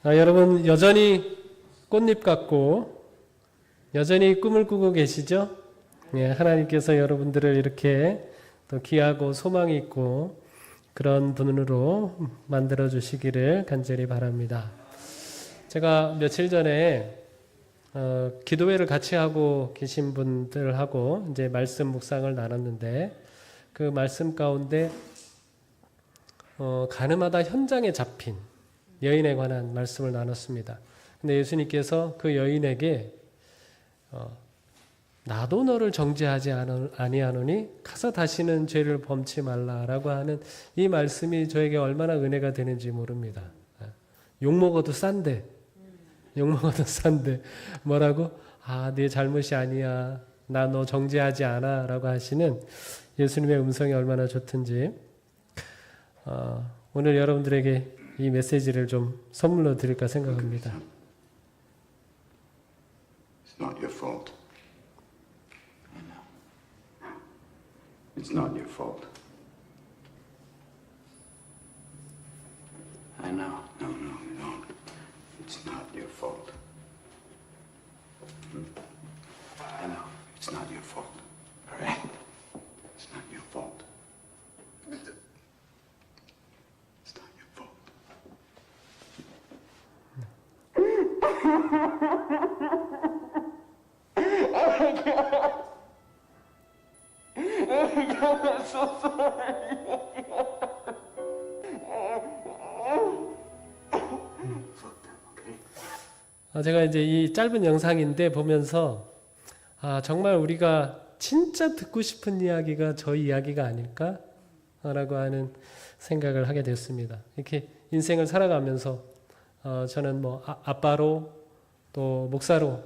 여러분 여전히 꽃잎 같고 여전히 꿈을 꾸고 계시죠? 예, 하나님께서 여러분들을 이렇게 또 귀하고 소망이 있고 그런 분으로 만들어 주시기를 간절히 바랍니다. 제가 며칠 전에 기도회를 같이 하고 계신 분들하고 이제 말씀 묵상을 나눴는데 그 말씀 가운데 가늠하다 현장에 잡힌 여인에 관한 말씀을 나눴습니다. 근데 예수님께서 그 여인에게 나도 너를 정죄하지 아니하노니 가서 다시는 죄를 범치 말라라고 하는 이 말씀이 저에게 얼마나 은혜가 되는지 모릅니다. 욕먹어도 싼데 뭐라고? 네 잘못이 아니야. 나 너 정죄하지 않아 라고 하시는 예수님의 음성이 얼마나 좋든지 오늘 여러분들에게 이 메시지를 좀 선물로 드릴까 생각합니다. It's not your fault. I know. It's not your fault. I know. No. It's not your fault. I know. It's not your fault. All right? It's not your fault. It's not your fault. 제가 이제 이 짧은 영상인데 보면서 정말 우리가 진짜 듣고 싶은 이야기가 저 이야기가 아닐까라고 하는 생각을 하게 됐습니다. 이렇게 인생을 살아가면서 저는 뭐 아빠로 또 목사로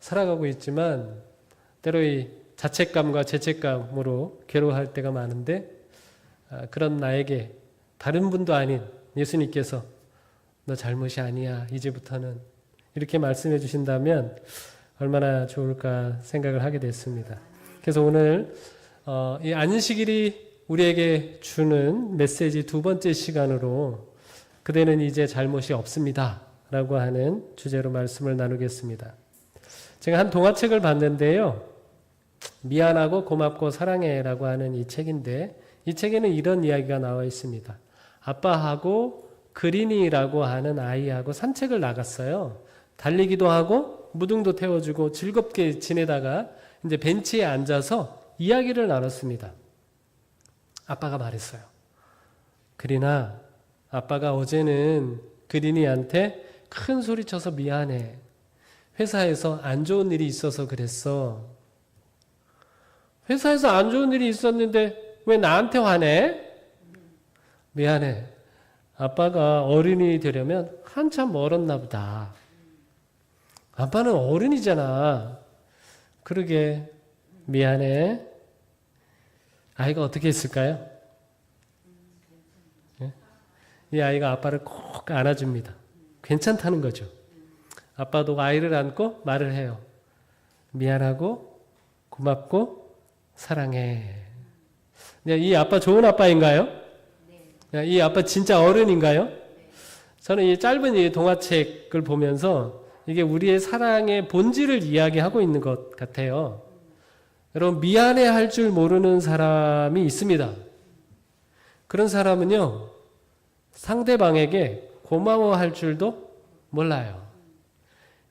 살아가고 있지만 때로 이 자책감과 죄책감으로 괴로워할 때가 많은데 그런 나에게 다른 분도 아닌 예수님께서 너 잘못이 아니야 이제부터는 이렇게 말씀해 주신다면 얼마나 좋을까 생각을 하게 됐습니다. 그래서 오늘 이 안식일이 우리에게 주는 메시지 두 번째 시간으로 그대는 이제 잘못이 없습니다 라고 하는 주제로 말씀을 나누겠습니다. 제가 한 동화책을 봤는데요. 미안하고 고맙고 사랑해 라고 하는 이 책인데 이 책에는 이런 이야기가 나와 있습니다. 아빠하고 그린이라고 하는 아이하고 산책을 나갔어요. 달리기도 하고 무등도 태워주고 즐겁게 지내다가 이제 벤치에 앉아서 이야기를 나눴습니다. 아빠가 말했어요. 그린아, 아빠가 어제는 그린이한테 큰 소리 쳐서 미안해. 회사에서 안 좋은 일이 있어서 그랬어. 회사에서 안 좋은 일이 있었는데 왜 나한테 화내? 미안해. 아빠가 어른이 되려면 한참 멀었나 보다. 아빠는 어른이잖아. 그러게 미안해. 아이가 어떻게 했을까요? 이 아이가 아빠를 꼭 안아줍니다. 괜찮다는 거죠. 아빠도 아이를 안고 말을 해요. 미안하고 고맙고 사랑해. 이 아빠 좋은 아빠인가요? 이 아빠 진짜 어른인가요? 저는 이 짧은 이 동화책을 보면서 이게 우리의 사랑의 본질을 이야기하고 있는 것 같아요. 여러분 미안해 할 줄 모르는 사람이 있습니다. 그런 사람은요. 상대방에게 고마워할 줄도 몰라요.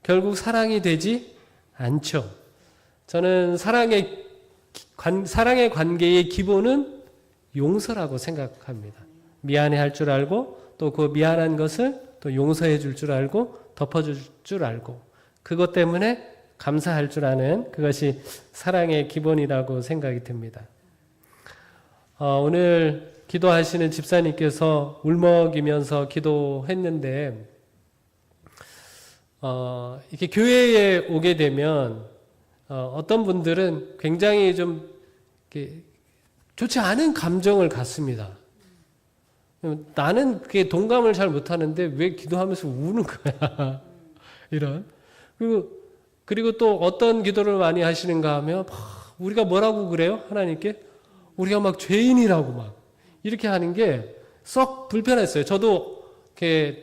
결국 사랑이 되지 않죠. 저는 사랑의 관계의 기본은 용서라고 생각합니다. 미안해 할 줄 알고 또 그 미안한 것을 또 용서해 줄 줄 알고 덮어줄 줄 알고 그것 때문에 감사할 줄 아는 그것이 사랑의 기본이라고 생각이 듭니다. 오늘 기도하시는 집사님께서 울먹이면서 기도했는데 이렇게 교회에 오게 되면 어떤 분들은 굉장히 좀 이렇게 좋지 않은 감정을 갖습니다. 나는 그게 동감을 잘 못하는데 왜 기도하면서 우는 거야. 이런. 그리고 또 어떤 기도를 많이 하시는가 하면 우리가 뭐라고 그래요? 하나님께? 우리가 막 죄인이라고 막 이렇게 하는 게 썩 불편했어요. 저도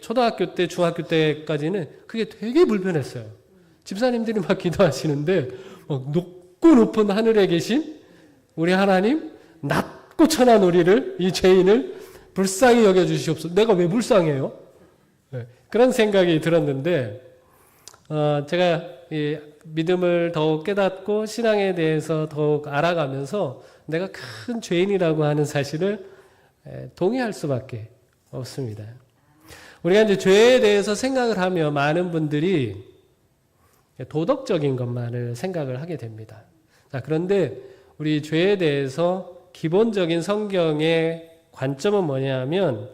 초등학교 때, 중학교 때까지는 그게 되게 불편했어요. 집사님들이 막 기도하시는데 막 높고 높은 하늘에 계신 우리 하나님, 낮고 천한 우리를, 이 죄인을 불쌍히 여겨주시옵소서. 내가 왜 불쌍해요? 네, 그런 생각이 들었는데 제가 이 믿음을 더욱 깨닫고 신앙에 대해서 더욱 알아가면서 내가 큰 죄인이라고 하는 사실을 동의할 수밖에 없습니다. 우리가 이제 죄에 대해서 생각을 하며 많은 분들이 도덕적인 것만을 생각을 하게 됩니다. 자, 그런데 우리 죄에 대해서 기본적인 성경의 관점은 뭐냐면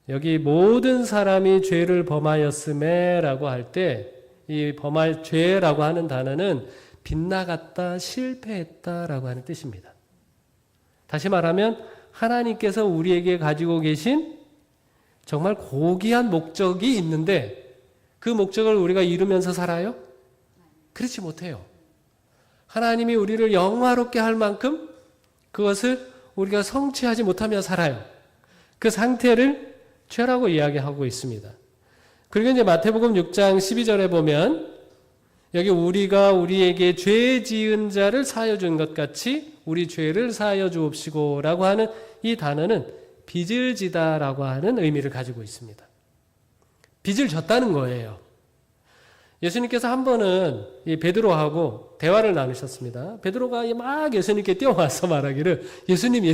여기 모든 사람이 죄를 범하였음에 라고 할 때 이 범할 죄라고 하는 단어는 빗나갔다, 실패했다 라고 하는 뜻입니다. 다시 말하면 하나님께서 우리에게 가지고 계신 정말 고귀한 목적이 있는데 그 목적을 우리가 이루면서 살아요? 그렇지 못해요. 하나님이 우리를 영화롭게 할 만큼 그것을 우리가 성취하지 못하며 살아요. 그 상태를 죄라고 이야기하고 있습니다. 그리고 이제 마태복음 6장 12절에 보면 여기 우리가 우리에게 죄 지은 자를 사하여 준 것 같이 우리 죄를 사하여 주옵시고 라고 하는 이 단어는 빚을 지다라고 하는 의미를 가지고 있습니다. 빚을 졌다는 거예요. 예수님께서 한 번은 이 베드로하고 대화를 나누셨습니다. 베드로가 막 예수님께 뛰어와서 말하기를 예수님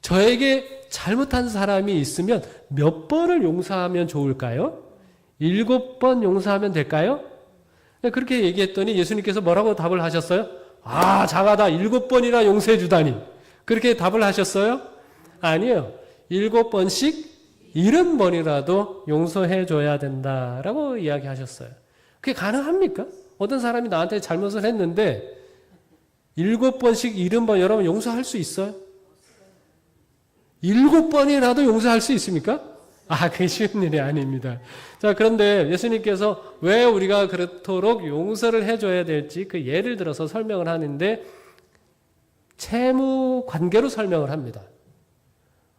저에게 잘못한 사람이 있으면 몇 번을 용서하면 좋을까요? 7번 용서하면 될까요? 그렇게 얘기했더니 예수님께서 뭐라고 답을 하셨어요? 장하다. 7번이나 용서해 주다니. 그렇게 답을 하셨어요? 아니요. 7번씩 70번이라도 용서해 줘야 된다라고 이야기하셨어요. 그게 가능합니까? 어떤 사람이 나한테 잘못을 했는데 7번씩 70번 여러분 용서할 수 있어요? 7번이라도 용서할 수 있습니까? 그게 쉬운 일이 아닙니다. 자, 그런데 예수님께서 왜 우리가 그렇도록 용서를 해줘야 될지 그 예를 들어서 설명을 하는데 채무 관계로 설명을 합니다.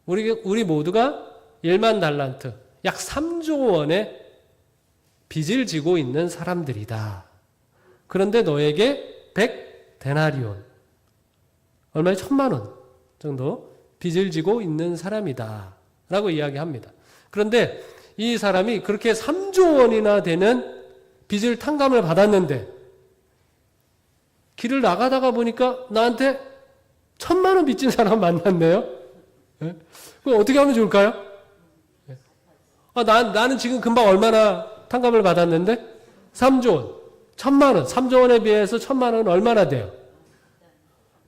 우리 모두가 1만 달란트, 약 3조 원의 빚을 지고 있는 사람들이다. 그런데 너에게 100데나리온, 얼마에 1000만 원 정도 빚을 지고 있는 사람이다. 라고 이야기합니다. 그런데 이 사람이 그렇게 3조 원이나 되는 빚을 탕감을 받았는데 길을 나가다가 보니까 나한테 1000만 원 빚진 사람 만났네요. 네? 그럼 어떻게 하면 좋을까요? 나는 지금 금방 얼마나 탕감을 받았는데 3조 원, 1000만 원, 3조 원에 비해서 1000만 원은 얼마나 돼요?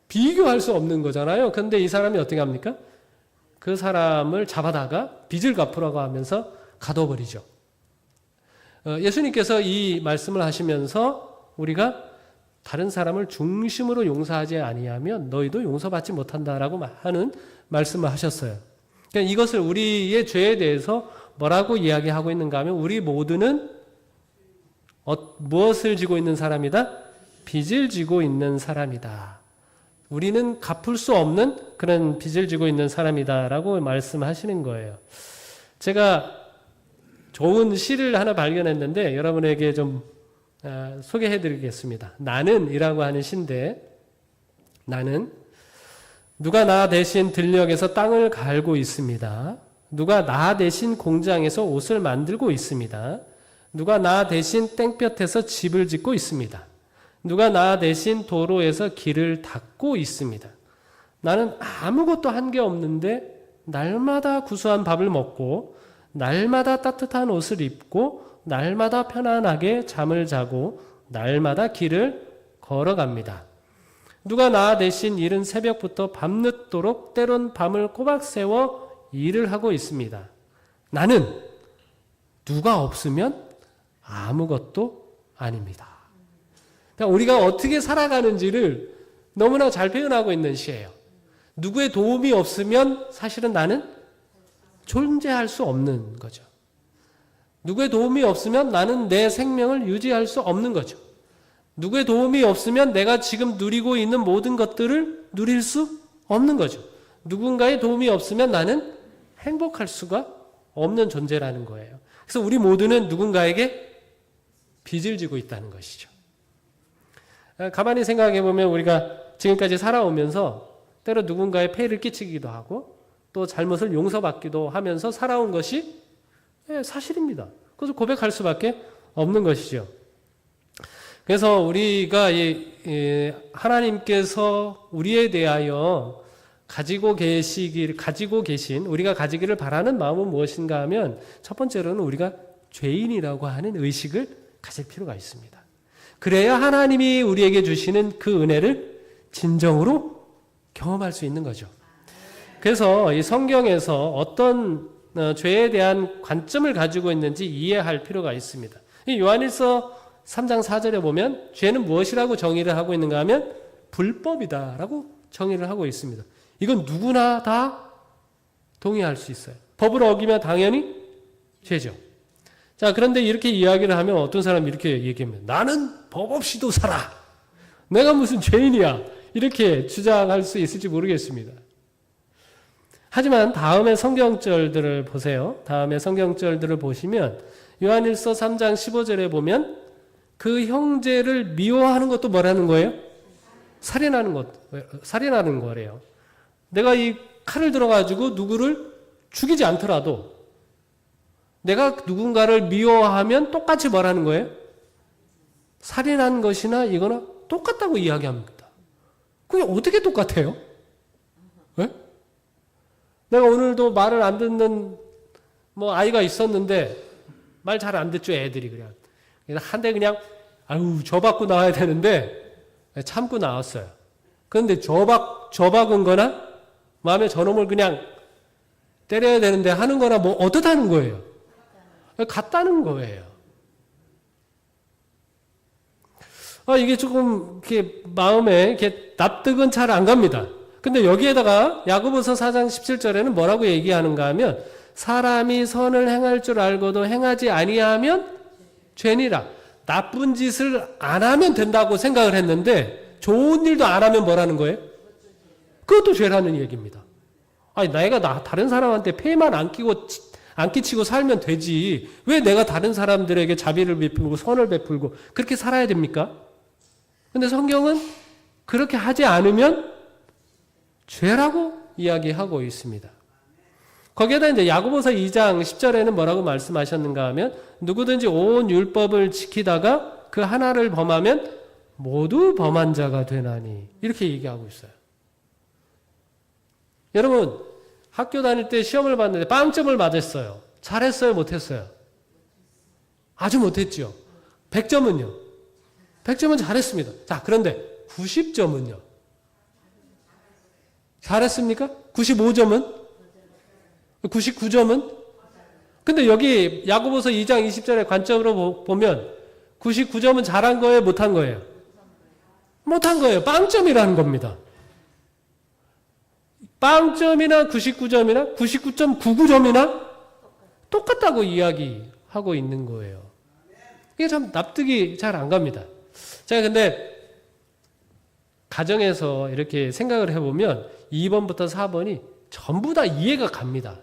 비교할 수 없는 거잖아요. 그런데 이 사람이 어떻게 합니까? 그 사람을 잡아다가 빚을 갚으라고 하면서 가둬버리죠. 예수님께서 이 말씀을 하시면서 우리가 다른 사람을 중심으로 용서하지 아니하면 너희도 용서받지 못한다라고 하는 말씀을 하셨어요. 그러니까 이것을 우리의 죄에 대해서 뭐라고 이야기하고 있는가 하면 우리 모두는 무엇을 지고 있는 사람이다? 빚을 지고 있는 사람이다. 우리는 갚을 수 없는 그런 빚을 지고 있는 사람이다라고 말씀하시는 거예요. 제가 좋은 시를 하나 발견했는데 여러분에게 좀 소개해드리겠습니다. 나는이라고 하는 시인데 나는 누가 나 대신 들녘에서 땅을 갈고 있습니다. 누가 나 대신 공장에서 옷을 만들고 있습니다. 누가 나 대신 땡볕에서 집을 짓고 있습니다. 누가 나 대신 도로에서 길을 닦고 있습니다. 나는 아무것도 한 게 없는데 날마다 구수한 밥을 먹고 날마다 따뜻한 옷을 입고 날마다 편안하게 잠을 자고 날마다 길을 걸어갑니다. 누가 나 대신 이른 새벽부터 밤늦도록 때론 밤을 꼬박 새워 일을 하고 있습니다. 나는 누가 없으면 아무것도 아닙니다. 그러니까 우리가 어떻게 살아가는지를 너무나 잘 표현하고 있는 시예요. 누구의 도움이 없으면 사실은 나는 존재할 수 없는 거죠. 누구의 도움이 없으면 나는 내 생명을 유지할 수 없는 거죠. 누구의 도움이 없으면 내가 지금 누리고 있는 모든 것들을 누릴 수 없는 거죠. 누군가의 도움이 없으면 나는 행복할 수가 없는 존재라는 거예요. 그래서 우리 모두는 누군가에게 빚을 지고 있다는 것이죠. 가만히 생각해 보면 우리가 지금까지 살아오면서 때로 누군가의 폐해를 끼치기도 하고 또 잘못을 용서받기도 하면서 살아온 것이 사실입니다. 그래서 고백할 수밖에 없는 것이죠. 그래서 우리가 하나님께서 우리에 대하여 가지고 계신 우리가 가지기를 바라는 마음은 무엇인가 하면 첫 번째로는 우리가 죄인이라고 하는 의식을 가질 필요가 있습니다. 그래야 하나님이 우리에게 주시는 그 은혜를 진정으로 경험할 수 있는 거죠. 그래서 이 성경에서 어떤 죄에 대한 관점을 가지고 있는지 이해할 필요가 있습니다. 이 요한일서 3장 4절에 보면 죄는 무엇이라고 정의를 하고 있는가 하면 불법이다라고 정의를 하고 있습니다. 이건 누구나 다 동의할 수 있어요. 법을 어기면 당연히 죄죠. 자, 그런데 이렇게 이야기를 하면 어떤 사람이 이렇게 얘기합니다. 나는 법 없이도 살아. 내가 무슨 죄인이야. 이렇게 주장할 수 있을지 모르겠습니다. 하지만 다음의 성경절들을 보세요. 다음의 성경절들을 보시면 요한일서 3장 15절에 보면 그 형제를 미워하는 것도 뭐라는 거예요? 살인하는 거래요. 내가 이 칼을 들어가지고 누구를 죽이지 않더라도 내가 누군가를 미워하면 똑같이 뭐라는 거예요? 살인한 것이나 이거나 똑같다고 이야기합니다. 그게 어떻게 똑같아요? 네? 내가 오늘도 말을 안 듣는 아이가 있었는데 말 잘 안 듣죠, 애들이. 그냥 한 대 그냥 저 받고 나와야 되는데 참고 나왔어요. 그런데 저 박은 거나 마음에 저놈을 그냥 때려야 되는데 하는 거나 어떻다는 거예요? 같다는 거예요. 이게 조금 이렇게 마음에 이렇게 납득은 잘 안 갑니다. 근데 여기에다가 야고보서 4장 17절에는 뭐라고 얘기하는가 하면 사람이 선을 행할 줄 알고도 행하지 아니하면 죄니라. 나쁜 짓을 안 하면 된다고 생각을 했는데 좋은 일도 안 하면 뭐라는 거예요? 그것도 죄라는 얘기입니다. 내가 다른 사람한테 폐만 안 끼치고 살면 되지. 왜 내가 다른 사람들에게 자비를 베풀고 선을 베풀고 그렇게 살아야 됩니까? 근데 성경은 그렇게 하지 않으면 죄라고 이야기하고 있습니다. 거기에다 이제 야고보서 2장 10절에는 뭐라고 말씀하셨는가 하면 누구든지 온 율법을 지키다가 그 하나를 범하면 모두 범한 자가 되나니 이렇게 얘기하고 있어요. 여러분 학교 다닐 때 시험을 봤는데 빵점을 맞았어요. 잘했어요? 못했어요? 아주 못했죠. 100점은요? 100점은 잘했습니다. 자, 그런데 90점은요? 잘했습니까? 95점은? 99점은? 근데 여기 야고보서 2장 20절의 관점으로 보면 99점은 잘한 거예요? 못한 거예요? 못한 거예요. 빵점이라는 겁니다. 빵점이나 99점이나 99.99점이나 똑같다고 이야기하고 있는 거예요. 이게 참 납득이 잘 안 갑니다. 제가 근데 가정에서 이렇게 생각을 해보면 2번부터 4번이 전부 다 이해가 갑니다.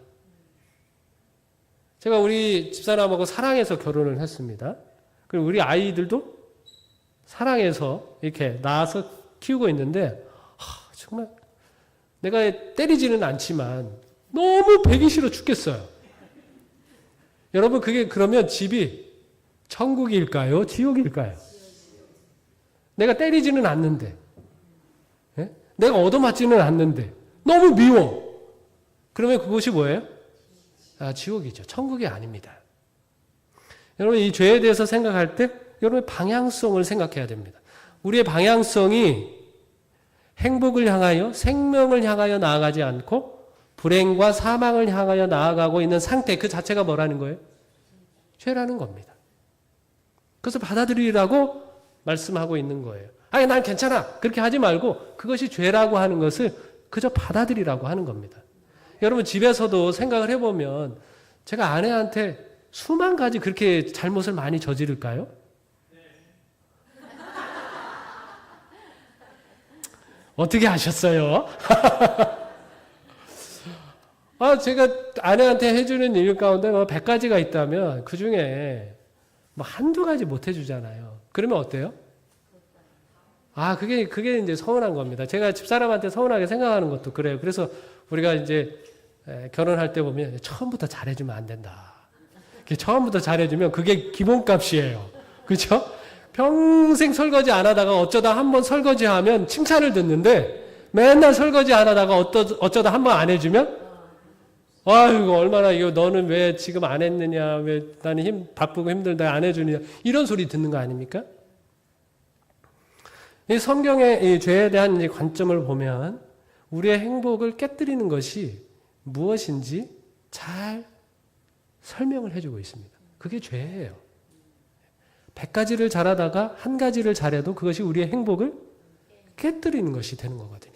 제가 우리 집사람하고 사랑해서 결혼을 했습니다. 그리고 우리 아이들도 사랑해서 이렇게 낳아서 키우고 있는데 정말 내가 때리지는 않지만 너무 배기 싫어 죽겠어요. 여러분 그게 그러면 집이 천국일까요? 지옥일까요? 내가 때리지는 않는데 내가 얻어맞지는 않는데 너무 미워. 그러면 그것이 뭐예요? 지옥이죠. 천국이 아닙니다. 여러분 이 죄에 대해서 생각할 때 여러분의 방향성을 생각해야 됩니다. 우리의 방향성이 행복을 향하여 생명을 향하여 나아가지 않고 불행과 사망을 향하여 나아가고 있는 상태 그 자체가 뭐라는 거예요? 죄라는 겁니다. 그래서 받아들이라고 말씀하고 있는 거예요. 난 괜찮아. 그렇게 하지 말고 그것이 죄라고 하는 것을 그저 받아들이라고 하는 겁니다. 여러분 집에서도 생각을 해보면 제가 아내한테 수만 가지 그렇게 잘못을 많이 저지를까요? 어떻게 하셨어요? 제가 아내한테 해주는 일 가운데 뭐 100가지가 있다면 그 중에 뭐 한두 가지 못 해주잖아요. 그러면 어때요? 그게 이제 서운한 겁니다. 제가 집사람한테 서운하게 생각하는 것도 그래요. 그래서 우리가 이제 결혼할 때 보면 처음부터 잘해주면 안 된다. 처음부터 잘해주면 그게 기본값이에요. 그렇죠? 평생 설거지 안 하다가 어쩌다 한번 설거지하면 칭찬을 듣는데 맨날 설거지 안 하다가 어쩌다 한번 안 해주면 이거 얼마나 이거 너는 왜 지금 안 했느냐, 왜 나는 바쁘고 힘들다 안 해주느냐 이런 소리 듣는 거 아닙니까? 이 성경의 이 죄에 대한 이 관점을 보면 우리의 행복을 깨뜨리는 것이 무엇인지 잘 설명을 해주고 있습니다. 그게 죄예요. 100가지를 잘하다가 한 가지를 잘해도 그것이 우리의 행복을 깨뜨리는 것이 되는 거거든요.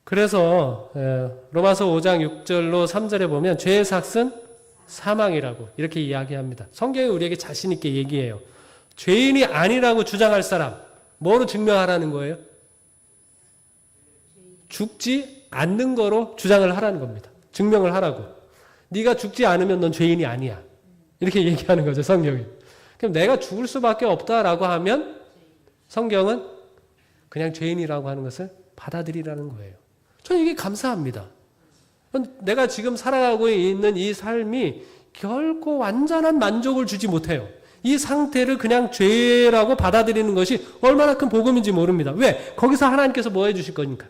그래서 로마서 5장 6절로 3절에 보면 죄의 삭은 사망이라고 이렇게 이야기합니다. 성경이 우리에게 자신 있게 얘기해요. 죄인이 아니라고 주장할 사람 뭐로 증명하라는 거예요? 죽지 않는 거로 주장을 하라는 겁니다. 증명을 하라고. 네가 죽지 않으면 넌 죄인이 아니야. 이렇게 얘기하는 거죠, 성경이. 그럼 내가 죽을 수밖에 없다라고 하면 성경은 그냥 죄인이라고 하는 것을 받아들이라는 거예요. 저는 이게 감사합니다. 내가 지금 살아가고 있는 이 삶이 결코 완전한 만족을 주지 못해요. 이 상태를 그냥 죄라고 받아들이는 것이 얼마나 큰 복음인지 모릅니다. 왜? 거기서 하나님께서 뭐 해주실 거니까?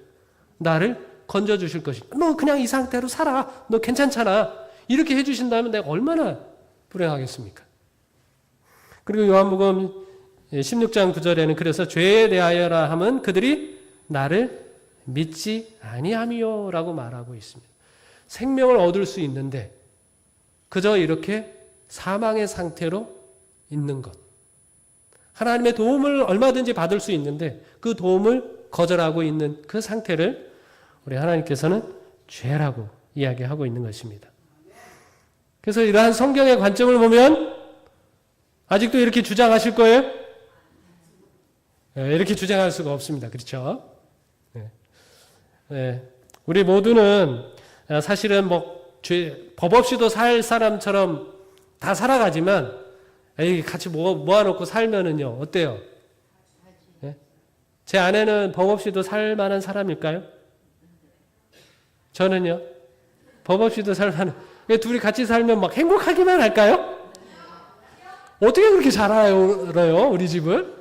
나를 건져주실 것이니까. 너 그냥 이 상태로 살아. 너 괜찮잖아. 이렇게 해주신다면 내가 얼마나 불행하겠습니까? 그리고 요한복음 16장 9절에는 그래서 죄에 대하여라 함은 그들이 나를 믿지 아니함이요라고 말하고 있습니다. 생명을 얻을 수 있는데 그저 이렇게 사망의 상태로 있는 것. 하나님의 도움을 얼마든지 받을 수 있는데 그 도움을 거절하고 있는 그 상태를 우리 하나님께서는 죄라고 이야기하고 있는 것입니다. 그래서 이러한 성경의 관점을 보면 아직도 이렇게 주장하실 거예요? 이렇게 주장할 수가 없습니다. 그렇죠? 우리 모두는 사실은 법 없이도 살 사람처럼 다 살아가지만 같이 모아놓고 살면은요 어때요? 제 아내는 법 없이도 살 만한 사람일까요? 저는요 법 없이도 살 만한. 둘이 같이 살면 막 행복하기만 할까요? 어떻게 그렇게 잘 알아요 우리 집을?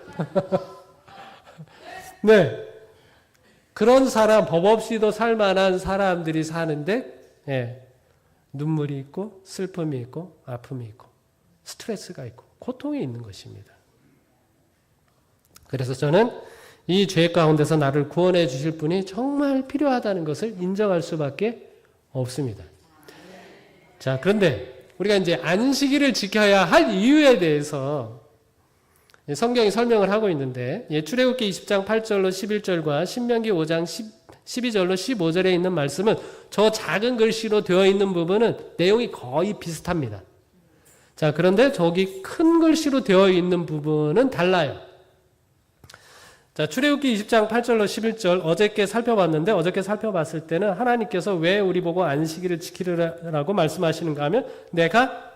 네. 그런 사람, 법 없이도 살만한 사람들이 사는데 눈물이 있고 슬픔이 있고 아픔이 있고 스트레스가 있고 고통이 있는 것입니다. 그래서 저는 이 죄 가운데서 나를 구원해 주실 분이 정말 필요하다는 것을 인정할 수밖에 없습니다. 자, 그런데 우리가 이제 안식일을 지켜야 할 이유에 대해서 성경이 설명을 하고 있는데 출애굽기 20장 8절로 11절과 신명기 5장 12절로 15절에 있는 말씀은 저 작은 글씨로 되어 있는 부분은 내용이 거의 비슷합니다. 자, 그런데 저기 큰 글씨로 되어 있는 부분은 달라요. 자, 출애굽기 20장 8절로 11절 어저께 살펴봤을 때는 하나님께서 왜 우리 보고 안식일을 지키라고 말씀하시는가 하면 내가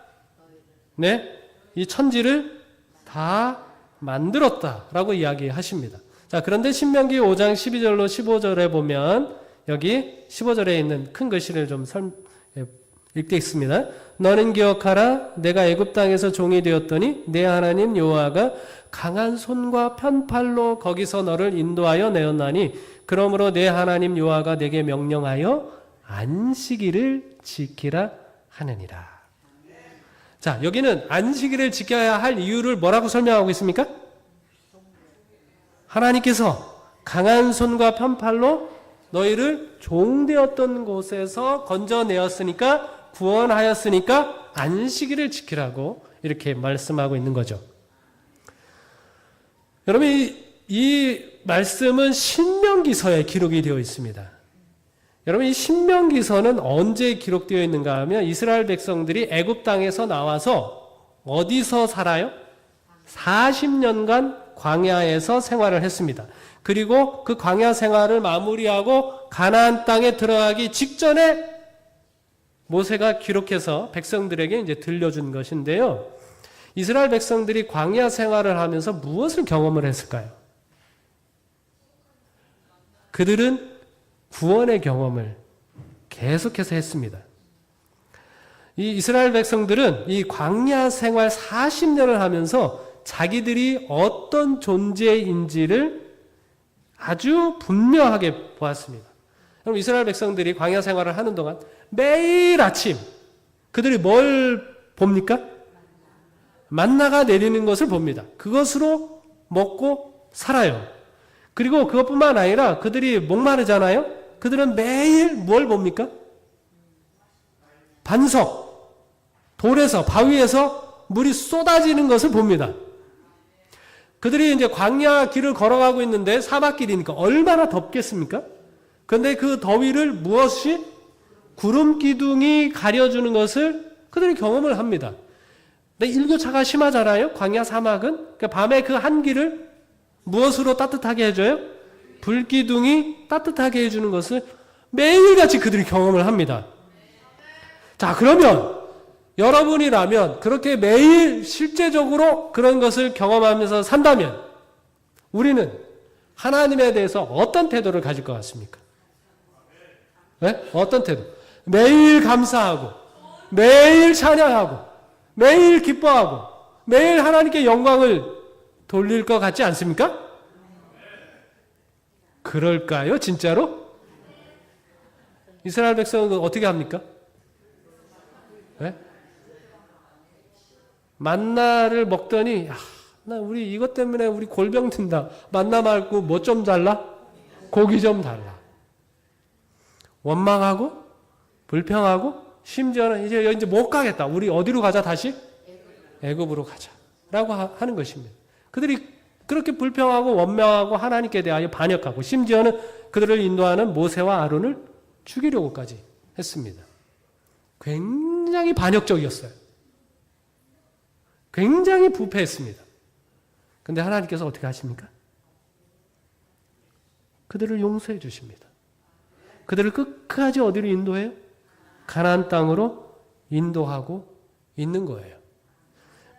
이 천지를 다 만들었다라고 이야기하십니다. 자, 그런데 신명기 5장 12절로 15절에 보면 여기 15절에 있는 큰 글씨를 좀 읽겠습니다. 너는 기억하라. 내가 애굽 땅에서 종이 되었더니 내 하나님 여호와가 강한 손과 편팔로 거기서 너를 인도하여 내었나니 그러므로 내 하나님 여호와가 내게 명령하여 안식일을 지키라 하느니라. 자, 여기는 안식일을 지켜야 할 이유를 뭐라고 설명하고 있습니까? 하나님께서 강한 손과 편팔로 너희를 종되었던 곳에서 건져내었으니까 구원하였으니까 안식일을 지키라고 이렇게 말씀하고 있는 거죠. 여러분 이 말씀은 신명기서에 기록이 되어 있습니다. 여러분 이 신명기서는 언제 기록되어 있는가 하면 이스라엘 백성들이 애굽 땅에서 나와서 어디서 살아요? 40년간 광야에서 생활을 했습니다. 그리고 그 광야 생활을 마무리하고 가나안 땅에 들어가기 직전에 모세가 기록해서 백성들에게 이제 들려준 것인데요. 이스라엘 백성들이 광야 생활을 하면서 무엇을 경험을 했을까요? 그들은 구원의 경험을 계속해서 했습니다. 이 이스라엘 백성들은 이 광야 생활 40년을 하면서 자기들이 어떤 존재인지를 아주 분명하게 보았습니다. 그럼 이스라엘 백성들이 광야 생활을 하는 동안 매일 아침 그들이 뭘 봅니까? 만나가 내리는 것을 봅니다. 그것으로 먹고 살아요. 그리고 그것뿐만 아니라 그들이 목마르잖아요. 그들은 매일 뭘 봅니까? 반석, 돌에서, 바위에서 물이 쏟아지는 것을 봅니다. 그들이 이제 광야 길을 걸어가고 있는데 사막길이니까 얼마나 덥겠습니까? 그런데 그 더위를 무엇이? 구름 기둥이 가려주는 것을 그들이 경험을 합니다. 근데 일교차가 심하잖아요. 광야 사막은. 그러니까 밤에 그 한기를 무엇으로 따뜻하게 해줘요? 불기둥이 따뜻하게 해주는 것을 매일같이 그들이 경험을 합니다. 자, 그러면 여러분이라면 그렇게 매일 실제적으로 그런 것을 경험하면서 산다면 우리는 하나님에 대해서 어떤 태도를 가질 것 같습니까? 네? 어떤 태도? 매일 감사하고 매일 찬양하고 매일 기뻐하고 매일 하나님께 영광을 돌릴 것 같지 않습니까? 그럴까요? 진짜로? 이스라엘 백성은 어떻게 합니까? 네? 만나를 먹더니 나 우리 이것 때문에 우리 골병 든다. 만나 말고 뭐 좀 달라? 고기 좀 달라. 원망하고 불평하고 심지어는 이제 못 가겠다. 우리 어디로 가자 다시? 애굽으로 가자라고 하는 것입니다. 그들이 그렇게 불평하고 원망하고 하나님께 대하여 반역하고 심지어는 그들을 인도하는 모세와 아론을 죽이려고까지 했습니다. 굉장히 반역적이었어요. 굉장히 부패했습니다. 그런데 하나님께서 어떻게 하십니까? 그들을 용서해 주십니다. 그들을 끝까지 어디로 인도해요? 가나안 땅으로 인도하고 있는 거예요.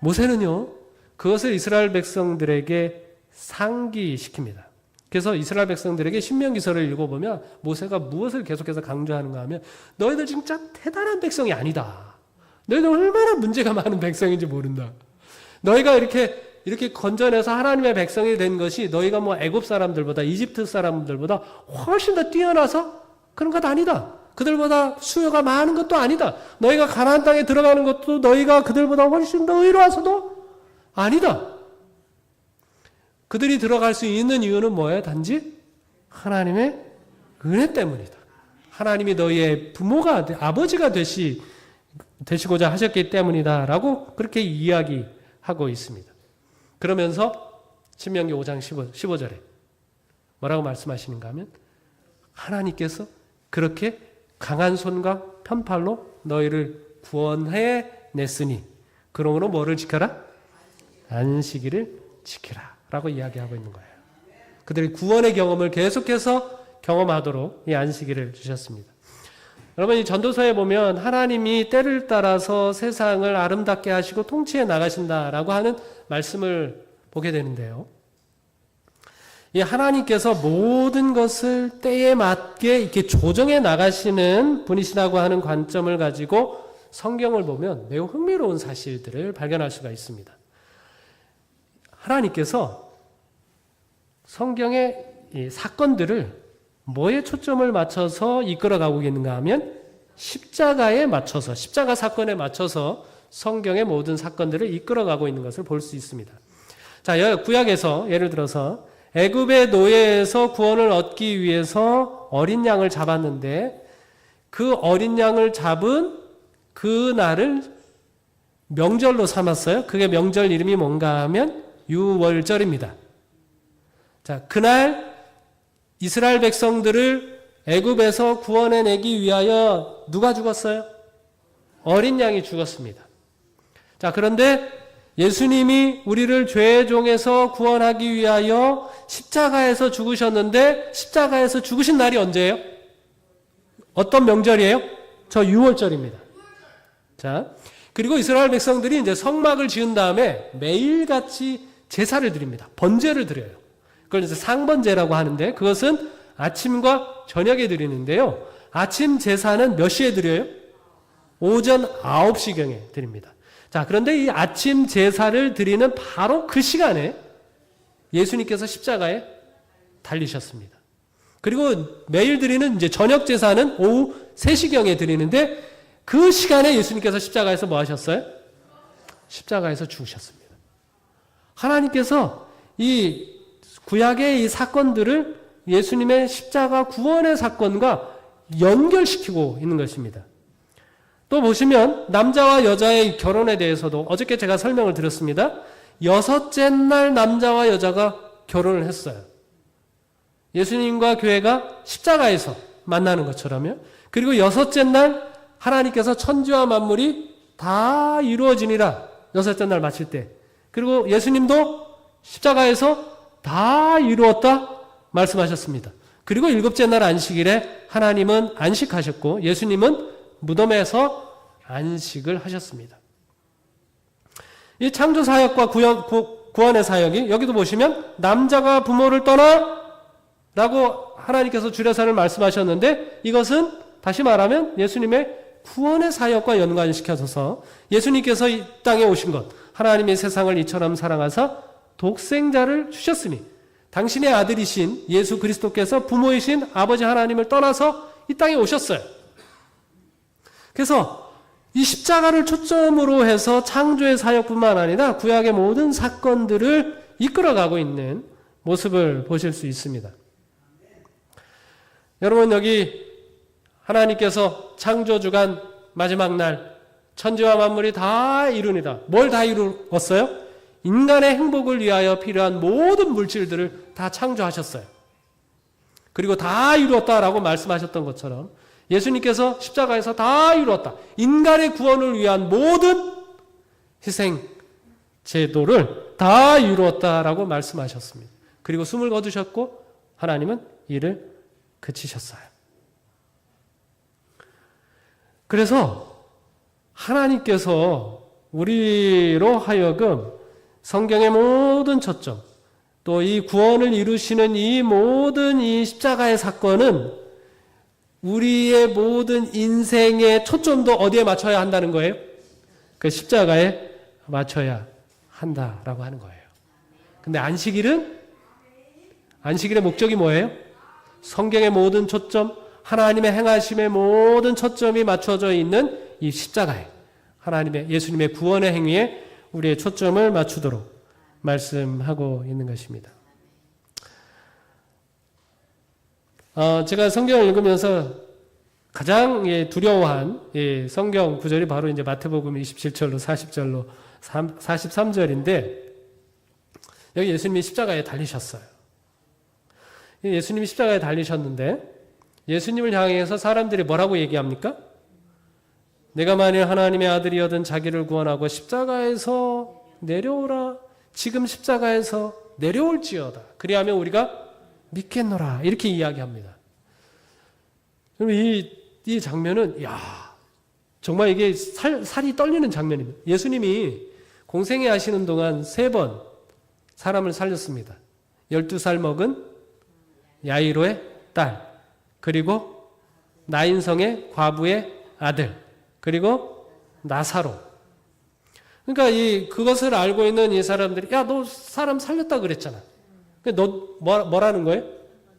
모세는요, 그것을 이스라엘 백성들에게 상기시킵니다. 그래서 이스라엘 백성들에게 신명기서를 읽어보면 모세가 무엇을 계속해서 강조하는가 하면 너희들 진짜 대단한 백성이 아니다. 너희들 얼마나 문제가 많은 백성인지 모른다. 너희가 이렇게 건져내서 하나님의 백성이 된 것이 너희가 뭐 애굽 사람들보다 이집트 사람들보다 훨씬 더 뛰어나서 그런 것 아니다. 그들보다 수요가 많은 것도 아니다. 너희가 가나안 땅에 들어가는 것도 너희가 그들보다 훨씬 더 의로워서도 아니다. 그들이 들어갈 수 있는 이유는 뭐예요? 단지 하나님의 은혜 때문이다. 하나님이 너희의 부모가 아버지가 되시고자 하셨기 때문이다 라고 그렇게 이야기하고 있습니다. 그러면서 신명기 5장 15절에 뭐라고 말씀하시는가 하면 하나님께서 그렇게 강한 손과 편팔로 너희를 구원해 냈으니 그러므로 뭐를 지켜라? 안식일을 지키라 라고 이야기하고 있는 거예요. 그들이 구원의 경험을 계속해서 경험하도록 이 안식일을 주셨습니다. 여러분, 이 전도서에 보면 하나님이 때를 따라서 세상을 아름답게 하시고 통치해 나가신다라고 하는 말씀을 보게 되는데요. 이 하나님께서 모든 것을 때에 맞게 이렇게 조정해 나가시는 분이시라고 하는 관점을 가지고 성경을 보면 매우 흥미로운 사실들을 발견할 수가 있습니다. 하나님께서 성경의 이 사건들을 뭐에 초점을 맞춰서 이끌어가고 있는가 하면 십자가에 맞춰서, 십자가 사건에 맞춰서 성경의 모든 사건들을 이끌어가고 있는 것을 볼 수 있습니다. 자, 구약에서 예를 들어서 애굽의 노예에서 구원을 얻기 위해서 어린 양을 잡았는데 그 어린 양을 잡은 그 날을 명절로 삼았어요. 그게 명절 이름이 뭔가 하면 유월절입니다. 자, 그날 이스라엘 백성들을 애굽에서 구원해내기 위하여 누가 죽었어요? 어린 양이 죽었습니다. 자, 그런데 예수님이 우리를 죄의 종에서 구원하기 위하여 십자가에서 죽으셨는데 십자가에서 죽으신 날이 언제예요? 어떤 명절이에요? 저 유월절입니다. 자, 그리고 이스라엘 백성들이 이제 성막을 지은 다음에 매일같이 제사를 드립니다. 번제를 드려요. 그걸 이제 상번제라고 하는데 그것은 아침과 저녁에 드리는데요. 아침 제사는 몇 시에 드려요? 오전 9시경에 드립니다. 자, 그런데 이 아침 제사를 드리는 바로 그 시간에 예수님께서 십자가에 달리셨습니다. 그리고 매일 드리는 이제 저녁 제사는 오후 3시경에 드리는데 그 시간에 예수님께서 십자가에서 뭐 하셨어요? 십자가에서 죽으셨습니다. 하나님께서 이 구약의 이 사건들을 예수님의 십자가 구원의 사건과 연결시키고 있는 것입니다. 또 보시면 남자와 여자의 결혼에 대해서도 어저께 제가 설명을 드렸습니다. 6째 날 남자와 여자가 결혼을 했어요. 예수님과 교회가 십자가에서 만나는 것처럼요. 그리고 6째 날 하나님께서 천지와 만물이 다 이루어지니라 6째 날 마칠 때. 그리고 예수님도 십자가에서 다 이루었다 말씀하셨습니다. 그리고 7째 날 안식일에 하나님은 안식하셨고 예수님은 무덤에서 안식을 하셨습니다. 이 창조 사역과 구원의 사역이 여기도 보시면 남자가 부모를 떠나 라고 하나님께서 주례사를 말씀하셨는데 이것은 다시 말하면 예수님의 구원의 사역과 연관시켜서 예수님께서 이 땅에 오신 것, 하나님이 세상을 이처럼 사랑하사 독생자를 주셨으니 당신의 아들이신 예수 그리스도께서 부모이신 아버지 하나님을 떠나서 이 땅에 오셨어요. 그래서 이 십자가를 초점으로 해서 창조의 사역뿐만 아니라 구약의 모든 사건들을 이끌어가고 있는 모습을 보실 수 있습니다. 여러분, 여기 하나님께서 창조주간 마지막 날 천지와 만물이 다 이루니다. 뭘 다 이루었어요? 인간의 행복을 위하여 필요한 모든 물질들을 다 창조하셨어요. 그리고 다 이루었다라고 말씀하셨던 것처럼 예수님께서 십자가에서 다 이루었다. 인간의 구원을 위한 모든 희생 제도를 다 이루었다라고 말씀하셨습니다. 그리고 숨을 거두셨고 하나님은 이를 그치셨어요. 그래서 하나님께서 우리로 하여금 성경의 모든 초점, 또 이 구원을 이루시는 이 모든 이 십자가의 사건은 우리의 모든 인생의 초점도 어디에 맞춰야 한다는 거예요? 그 십자가에 맞춰야 한다라고 하는 거예요. 근데 안식일의 목적이 뭐예요? 성경의 모든 초점, 하나님의 행하심의 모든 초점이 맞춰져 있는 이 십자가에 하나님의 예수님의 구원의 행위에 우리의 초점을 맞추도록 말씀하고 있는 것입니다. 제가 성경을 읽으면서 가장 두려워한 성경 구절이 바로 이제 마태복음 27절로 40절로 43절인데 여기 예수님이 십자가에 달리셨어요. 예수님이 십자가에 달리셨는데 예수님을 향해서 사람들이 뭐라고 얘기합니까? 내가 만일 하나님의 아들이여든 자기를 구원하고 십자가에서 내려오라. 지금 십자가에서 내려올지어다. 그리하면 우리가 믿겠노라. 이렇게 이야기합니다. 이 장면은 정말 이게 살이 떨리는 장면입니다. 예수님이 공생애 하시는 동안 3번 사람을 살렸습니다. 12살 먹은 야이로의 딸, 그리고 나인성의 과부의 아들, 그리고 나사로. 그러니까 그것을 알고 있는 이 사람들이 너 사람 살렸다 그랬잖아. 너 뭐라는 거예요?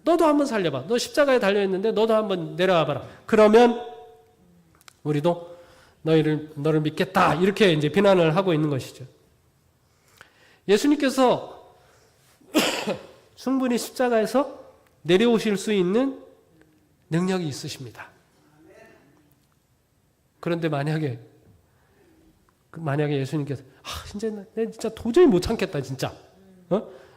너도 한번 살려봐. 너 십자가에 달려있는데 너도 한번 내려와봐라. 그러면 우리도 너를 믿겠다. 이렇게 이제 비난을 하고 있는 것이죠. 예수님께서 충분히 십자가에서 내려오실 수 있는 능력이 있으십니다. 그런데 만약에 예수님께서 이제 내 진짜 도저히 못 참겠다 진짜.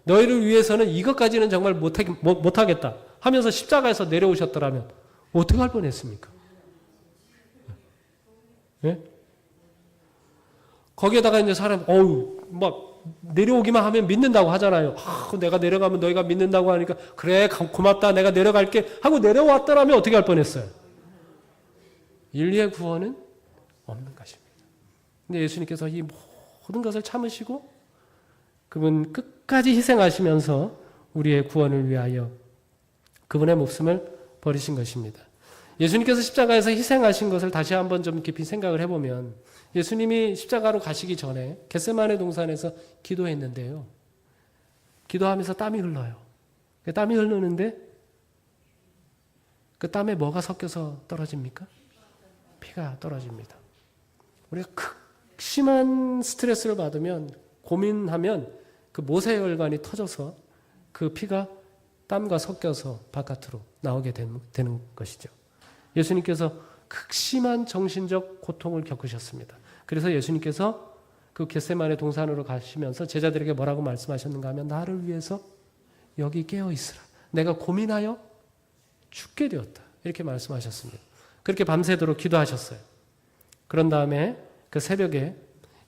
너희를 위해서는 이것까지는 정말 못하겠다 하면서 십자가에서 내려오셨더라면 어떻게 할 뻔했습니까? 예? 거기에다가 이제 사람 막 내려오기만 하면 믿는다고 하잖아요. 내가 내려가면 너희가 믿는다고 하니까 그래 고맙다 내가 내려갈게 하고 내려왔더라면 어떻게 할 뻔했어요? 인류의 구원은 없는 것입니다. 근데 예수님께서 이 모든 것을 참으시고 그분 끝까지 희생하시면서 우리의 구원을 위하여 그분의 목숨을 버리신 것입니다. 예수님께서 십자가에서 희생하신 것을 다시 한번 좀 깊이 생각을 해보면 예수님이 십자가로 가시기 전에 겟세마네 동산에서 기도했는데요. 기도하면서 땀이 흘러요. 땀이 흐르는데 그 땀에 뭐가 섞여서 떨어집니까? 피가 떨어집니다. 우리가 극심한 스트레스를 받으면 고민하면 그 모세혈관이 터져서 그 피가 땀과 섞여서 바깥으로 나오게 되는 것이죠. 예수님께서 극심한 정신적 고통을 겪으셨습니다. 그래서 예수님께서 그 겟세마네 동산으로 가시면서 제자들에게 뭐라고 말씀하셨는가 하면 나를 위해서 여기 깨어 있으라. 내가 고민하여 죽게 되었다. 이렇게 말씀하셨습니다. 그렇게 밤새도록 기도하셨어요. 그런 다음에 그 새벽에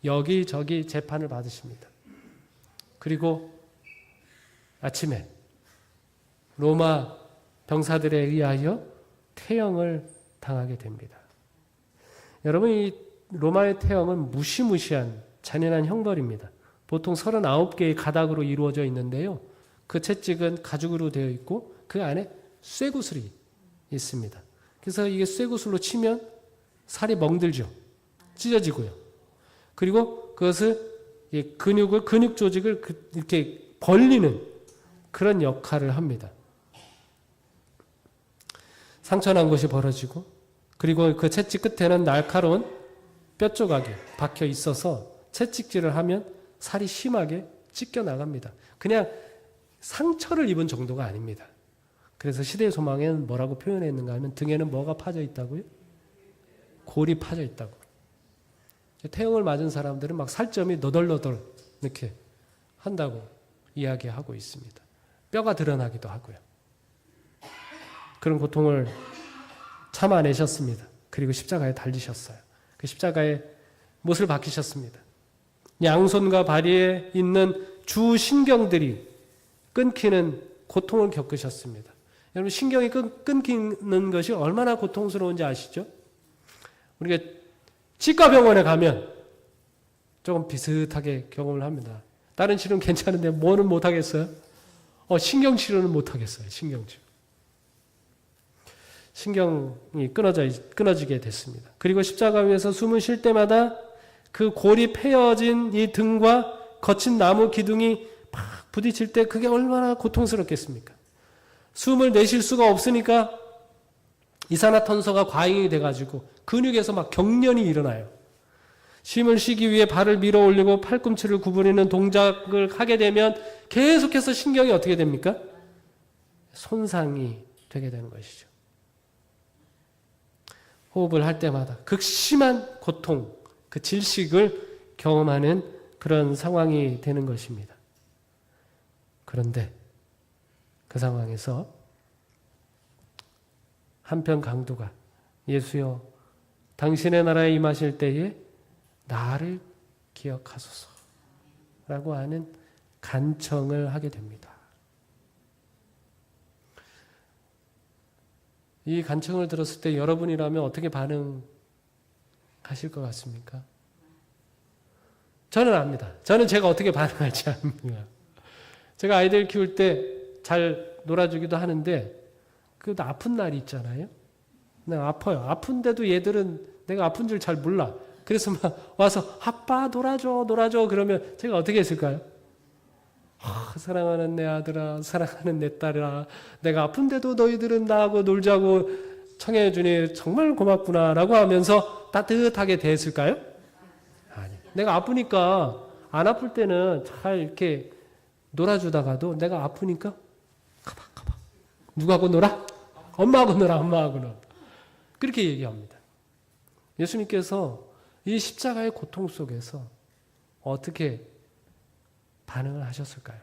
여기저기 재판을 받으십니다. 그리고 아침에 로마 병사들에 의하여 태형을 당하게 됩니다. 여러분, 이 로마의 태형은 무시무시한 잔인한 형벌입니다. 보통 39개의 가닥으로 이루어져 있는데요. 그 채찍은 가죽으로 되어 있고 그 안에 쇠구슬이 있습니다. 그래서 이게 쇠구슬로 치면 살이 멍들죠. 찢어지고요. 그리고 그것을 근육 조직을 이렇게 벌리는 그런 역할을 합니다. 상처난 곳이 벌어지고 그리고 그 채찍 끝에는 날카로운 뼈 조각이 박혀 있어서 채찍질을 하면 살이 심하게 찢겨 나갑니다. 그냥 상처를 입은 정도가 아닙니다. 그래서 시대의 소망에는 뭐라고 표현했는가 하면 등에는 뭐가 파져 있다고요? 골이 파져 있다고. 태형을 맞은 사람들은 막 살점이 너덜너덜 이렇게 한다고 이야기하고 있습니다. 뼈가 드러나기도 하고요. 그런 고통을 참아내셨습니다. 그리고 십자가에 달리셨어요. 그 십자가에 못을 박히셨습니다. 양손과 발에 있는 주 신경들이 끊기는 고통을 겪으셨습니다. 여러분, 신경이 끊기는 것이 얼마나 고통스러운지 아시죠? 우리가 치과병원에 가면 조금 비슷하게 경험을 합니다. 다른 치료는 괜찮은데 뭐는 못하겠어요? 신경치료는 못하겠어요. 신경치료. 신경이 끊어지게 됐습니다. 그리고 십자가 위에서 숨을 쉴 때마다 그 골이 패여진 이 등과 거친 나무 기둥이 막 부딪힐 때 그게 얼마나 고통스럽겠습니까? 숨을 내쉴 수가 없으니까 이산화탄소가 과잉이 돼가지고 근육에서 막 경련이 일어나요. 쉼을 쉬기 위해 발을 밀어 올리고 팔꿈치를 구부리는 동작을 하게 되면 계속해서 신경이 어떻게 됩니까? 손상이 되게 되는 것이죠. 호흡을 할 때마다 극심한 고통, 그 질식을 경험하는 그런 상황이 되는 것입니다. 그런데 그 상황에서 한편 강도가 예수여 당신의 나라에 임하실 때에 나를 기억하소서라고 하는 간청을 하게 됩니다. 이 간청을 들었을 때 여러분이라면 어떻게 반응하실 것 같습니까? 저는 압니다. 저는 제가 어떻게 반응할지 압니다. 제가 아이들 키울 때 잘 놀아주기도 하는데 그 아픈 날이 있잖아요. 내가 아파요. 아픈데도 얘들은 내가 아픈 줄 잘 몰라. 그래서 막 와서 아빠 놀아줘 그러면 제가 어떻게 했을까요? 사랑하는 내 아들아, 사랑하는 내 딸아, 내가 아픈데도 너희들은 나하고 놀자고 청해 주니 정말 고맙구나 라고 하면서 따뜻하게 대했을까요? 아니. 내가 아프니까 안 아플 때는 잘 이렇게 놀아주다가도 내가 아프니까 가봐. 누구하고 놀아? 엄마하고 놀아. 그렇게 얘기합니다. 예수님께서 이 십자가의 고통 속에서 어떻게 반응을 하셨을까요?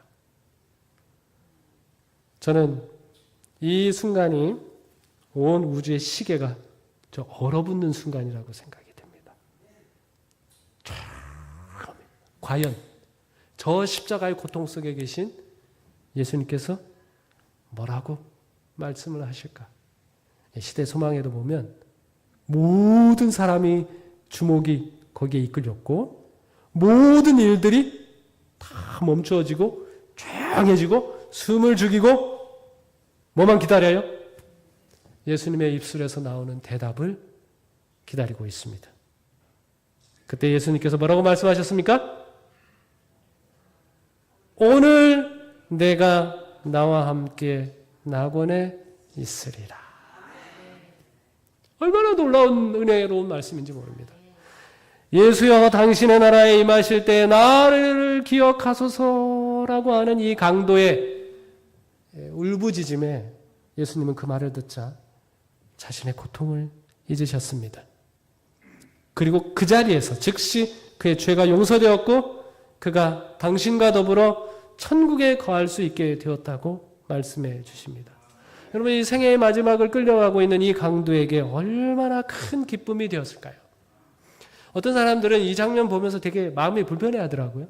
저는 이 순간이 온 우주의 시계가 저 얼어붙는 순간이라고 생각이 됩니다. 과연 저 십자가의 고통 속에 계신 예수님께서 뭐라고 말씀을 하실까? 시대 소망에도 보면 모든 사람이 주목이 거기에 이끌렸고 모든 일들이 다 멈추어지고 조용해지고 숨을 죽이고 뭐만 기다려요? 예수님의 입술에서 나오는 대답을 기다리고 있습니다. 그때 예수님께서 뭐라고 말씀하셨습니까? 오늘 내가 나와 함께 낙원에 있으리라. 얼마나 놀라운 은혜로운 말씀인지 모릅니다. 예수여 당신의 나라에 임하실 때 나를 기억하소서라고 하는 이 강도의 울부짖음에 예수님은 그 말을 듣자 자신의 고통을 잊으셨습니다. 그리고 그 자리에서 즉시 그의 죄가 용서되었고 그가 당신과 더불어 천국에 거할 수 있게 되었다고 말씀해 주십니다. 여러분 이 생애의 마지막을 끌려가고 있는 이 강도에게 얼마나 큰 기쁨이 되었을까요? 어떤 사람들은 이 장면 보면서 되게 마음이 불편해 하더라고요.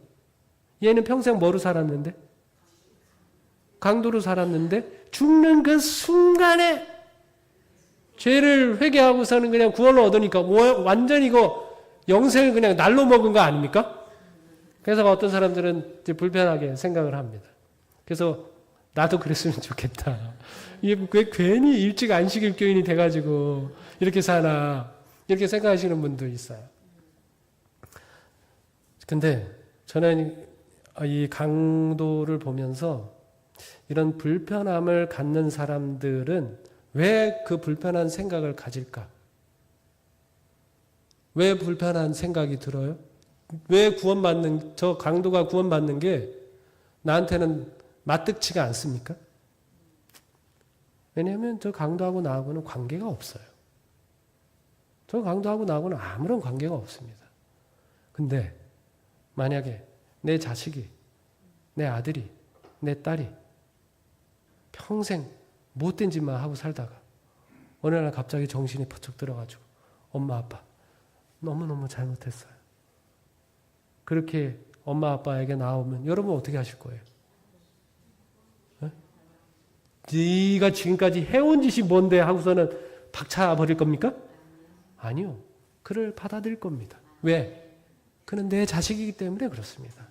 얘는 평생 뭐로 살았는데? 강도로 살았는데 죽는 그 순간에 죄를 회개하고서는 그냥 구원을 얻으니까 완전히 이거 영생을 그냥 날로 먹은 거 아닙니까? 그래서 어떤 사람들은 이제 불편하게 생각을 합니다. 그래서 나도 그랬으면 좋겠다. 이게 왜 괜히 일찍 안식일교인이 돼가지고 이렇게 사나 이렇게 생각하시는 분도 있어요. 근데 저는 이 강도를 보면서 이런 불편함을 갖는 사람들은 왜 그 불편한 생각을 가질까? 왜 불편한 생각이 들어요? 왜 저 강도가 구원받는 게 나한테는 마뜩치가 않습니까? 왜냐하면 저 강도하고 나하고는 관계가 없어요. 저 강도하고 나하고는 아무런 관계가 없습니다. 근데 만약에 내 자식이, 내 아들이, 내 딸이 평생 못된 짓만 하고 살다가 어느 날 갑자기 정신이 퍼쩍 들어가지고 엄마 아빠 너무너무 잘못했어요. 그렇게 엄마 아빠에게 나오면 여러분 어떻게 하실 거예요? 네가 지금까지 해온 짓이 뭔데 하고서는 박차 버릴 겁니까? 아니요. 그를 받아들일 겁니다. 왜? 그는 내 자식이기 때문에 그렇습니다.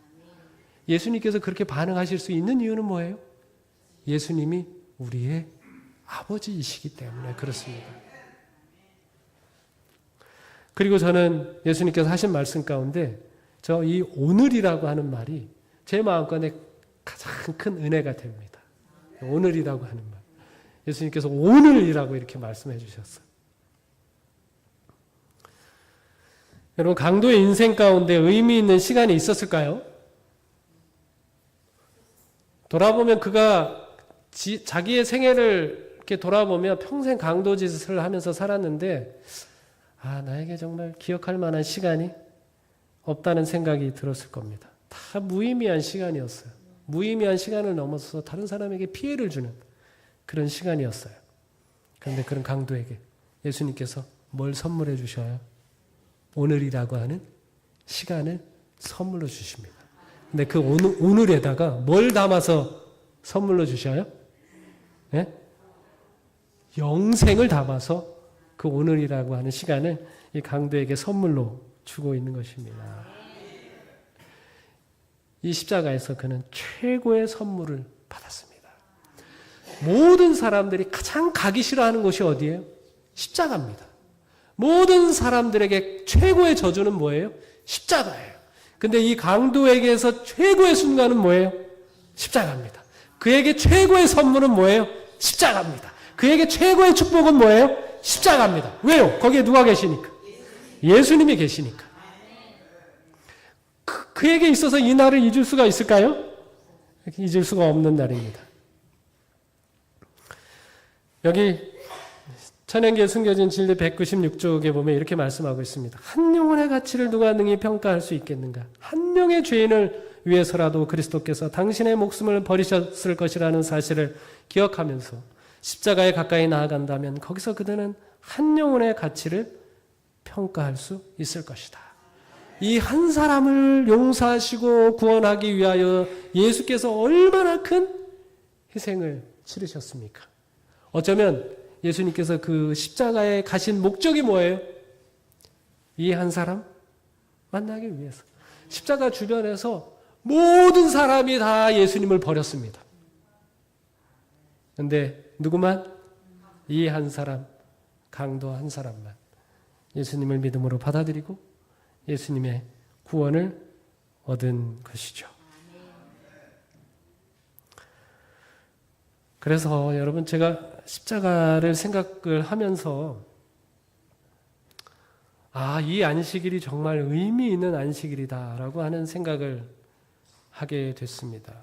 예수님께서 그렇게 반응하실 수 있는 이유는 뭐예요? 예수님이 우리의 아버지이시기 때문에 그렇습니다. 그리고 저는 예수님께서 하신 말씀 가운데 저 이 오늘이라고 하는 말이 제 마음간에 가장 큰 은혜가 됩니다. 오늘이라고 하는 말. 예수님께서 오늘이라고 이렇게 말씀해 주셨어요. 여러분 강도의 인생 가운데 의미 있는 시간이 있었을까요? 돌아보면 그가 자기의 생애를 이렇게 돌아보면 평생 강도짓을 하면서 살았는데 나에게 정말 기억할 만한 시간이 없다는 생각이 들었을 겁니다. 다 무의미한 시간이었어요. 무의미한 시간을 넘어서 다른 사람에게 피해를 주는 그런 시간이었어요. 그런데 그런 강도에게 예수님께서 뭘 선물해 주셔요? 오늘이라고 하는 시간을 선물로 주십니다. 근데 그 오늘에다가 뭘 담아서 선물로 주셔요? 네? 영생을 담아서 그 오늘이라고 하는 시간을 이 강도에게 선물로 주고 있는 것입니다. 이 십자가에서 그는 최고의 선물을 받았습니다. 모든 사람들이 가장 가기 싫어하는 곳이 어디예요? 십자가입니다. 모든 사람들에게 최고의 저주는 뭐예요? 십자가예요. 근데 이 강도에게서 최고의 순간은 뭐예요? 십자가입니다. 그에게 최고의 선물은 뭐예요? 십자가입니다. 그에게 최고의 축복은 뭐예요? 십자가입니다. 왜요? 거기에 누가 계시니까? 예수님이 계시니까. 그에게 있어서 이 날을 잊을 수가 있을까요? 잊을 수가 없는 날입니다. 여기 천연기에 숨겨진 진리 196쪽에 보면 이렇게 말씀하고 있습니다. 한 영혼의 가치를 누가 능히 평가할 수 있겠는가? 한 명의 죄인을 위해서라도 그리스도께서 당신의 목숨을 버리셨을 것이라는 사실을 기억하면서 십자가에 가까이 나아간다면 거기서 그들은 한 영혼의 가치를 평가할 수 있을 것이다. 이 한 사람을 용서하시고 구원하기 위하여 예수께서 얼마나 큰 희생을 치르셨습니까? 어쩌면 예수님께서 그 십자가에 가신 목적이 뭐예요? 이 한 사람 만나기 위해서. 십자가 주변에서 모든 사람이 다 예수님을 버렸습니다. 그런데 누구만? 이 한 사람, 강도 한 사람만 예수님을 믿음으로 받아들이고 예수님의 구원을 얻은 것이죠. 그래서 여러분, 제가 십자가를 생각을 하면서 이 안식일이 정말 의미 있는 안식일이다라고 하는 생각을 하게 됐습니다.